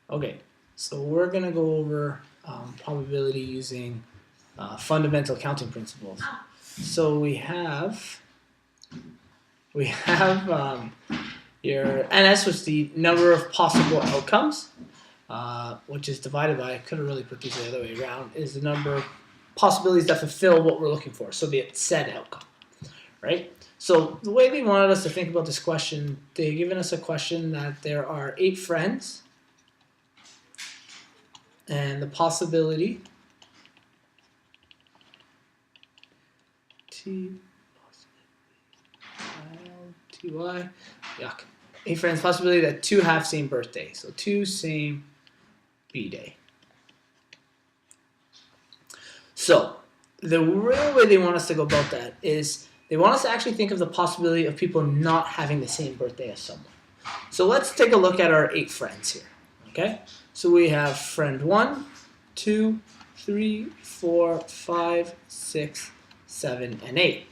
Okay, so we're going to go over probability using fundamental counting principles. So we have your NS, which is the number of possible outcomes, which is divided by, I could have really put these the other way around, is the number of possibilities that fulfill what we're looking for, so the said outcome, right? So the way they wanted us to think about this question, they've given us a question that there are 8 friends, and the possibility T-Y, yuck. 8 friends, possibility that 2 have same birthday. So 2 same B-day. So the real way they want us to go about that is they want us to actually think of the possibility of people not having the same birthday as someone. So let's take a look at our 8 friends here. Okay? So we have friend 1, 2, 3, 4, 5, 6, 7, and 8.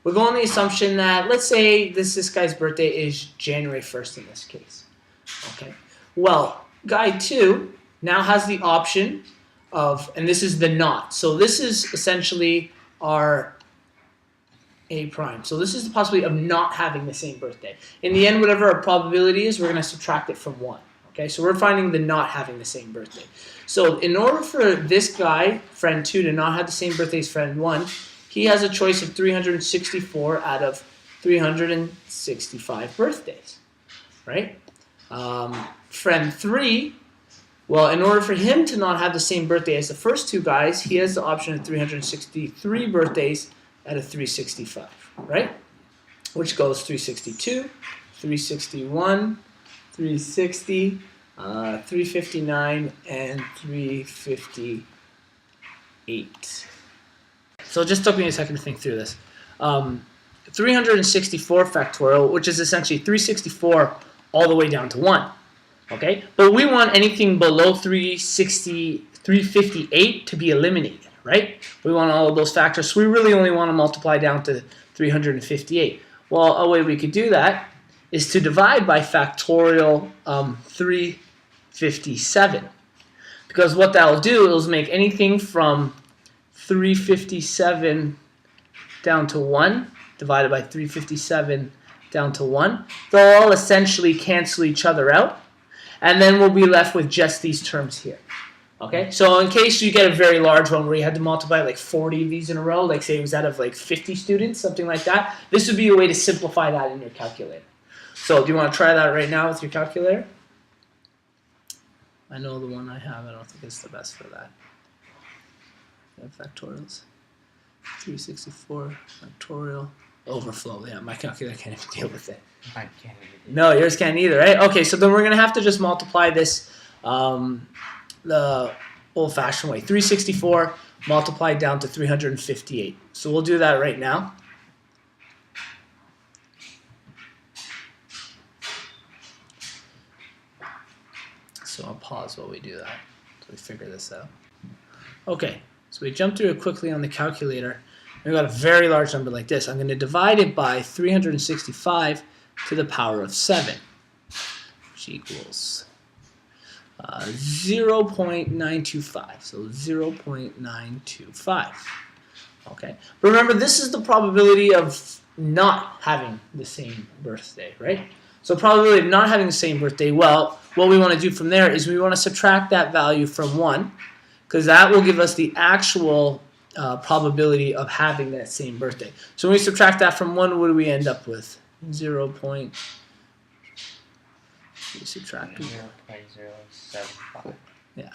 We're going on the assumption that, let's say this guy's birthday is January 1st in this case. Okay. Well, guy 2 now has the option of, and this is the not. So this is essentially our A prime. So this is the possibility of not having the same birthday. In the end, whatever our probability is, we're going to subtract it from 1. Okay, so we're finding the not having the same birthday. So in order for this guy, friend 2, to not have the same birthday as friend 1, he has a choice of 364 out of 365 birthdays, right? Friend 3, well, in order for him to not have the same birthday as the first 2 guys, he has the option of 363 birthdays out of 365, right? Which goes 362, 361, 360, 359, and 358. So it just took me a second to think through this. 364 factorial, which is essentially 364 all the way down to 1. Okay? But we want anything below 358 to be eliminated, right? We want all of those factors. So we really only want to multiply down to 358. Well, a way we could do that is to divide by factorial 357. Because what that will do is make anything from 357 down to 1 divided by 357 down to 1. They'll all essentially cancel each other out. And then we'll be left with just these terms here. Okay, so in case you get a very large one where you had to multiply like 40 of these in a row, like say it was out of like 50 students, something like that, this would be a way to simplify that in your calculator. So do you want to try that right now with your calculator? I know the one I have, I don't think it's the best for that. Factorials. 364 factorial overflow. Yeah, my calculator can't even deal with it. Mine can't either. No, yours can't either, right? Okay, so then we're going to have to just multiply this the old-fashioned way. 364 multiplied down to 358. So we'll do that right now. So I'll pause while we do that so we figure this out. Okay, so we jump through it quickly on the calculator. We've got a very large number like this. I'm going to divide it by 365 to the power of 7, which equals 0.925. So 0.925. Okay, but remember, this is the probability of not having the same birthday, right? So probability of not having the same birthday, well, what we want to do from there is we want to subtract that value from 1, because that will give us the actual probability of having that same birthday. So when we subtract that from 1, what do we end up with? 0. Subtract 0.075. Yeah,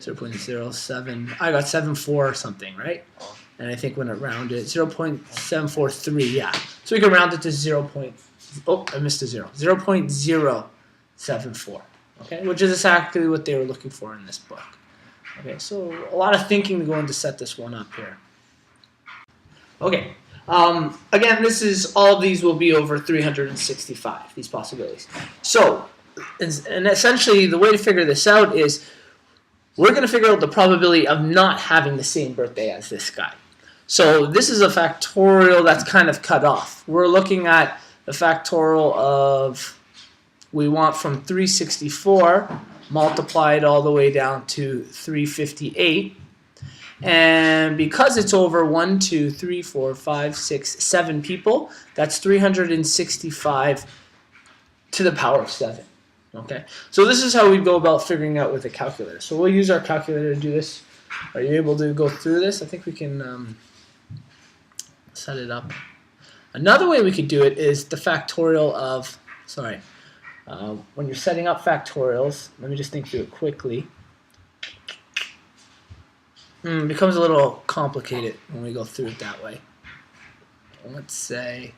0.07. I got 74 or something, right? Oh. And I think when I round it, 0.743. Yeah, so we can round it to 0. Oh, I missed a 0. 0.074. Okay, which is exactly what they were looking for in this book. Okay, so a lot of thinking to go into set this one up here. Okay, again, this is all of these will be over 365, these possibilities. So, and essentially the way to figure this out is we're going to figure out the probability of not having the same birthday as this guy. So this is a factorial that's kind of cut off. We're looking at the factorial of, we want from 364 multiply it all the way down to 358. And because it's over 1, 2, 3, 4, 5, 6, 7 people, that's 365 to the power of 7. Okay, so this is how we go about figuring out with a calculator. So we'll use our calculator to do this. Are you able to go through this? I think we can set it up. Another way we could do it is the factorial of, when you're setting up factorials, let me just think through it quickly. It becomes a little complicated when we go through it that way. Let's say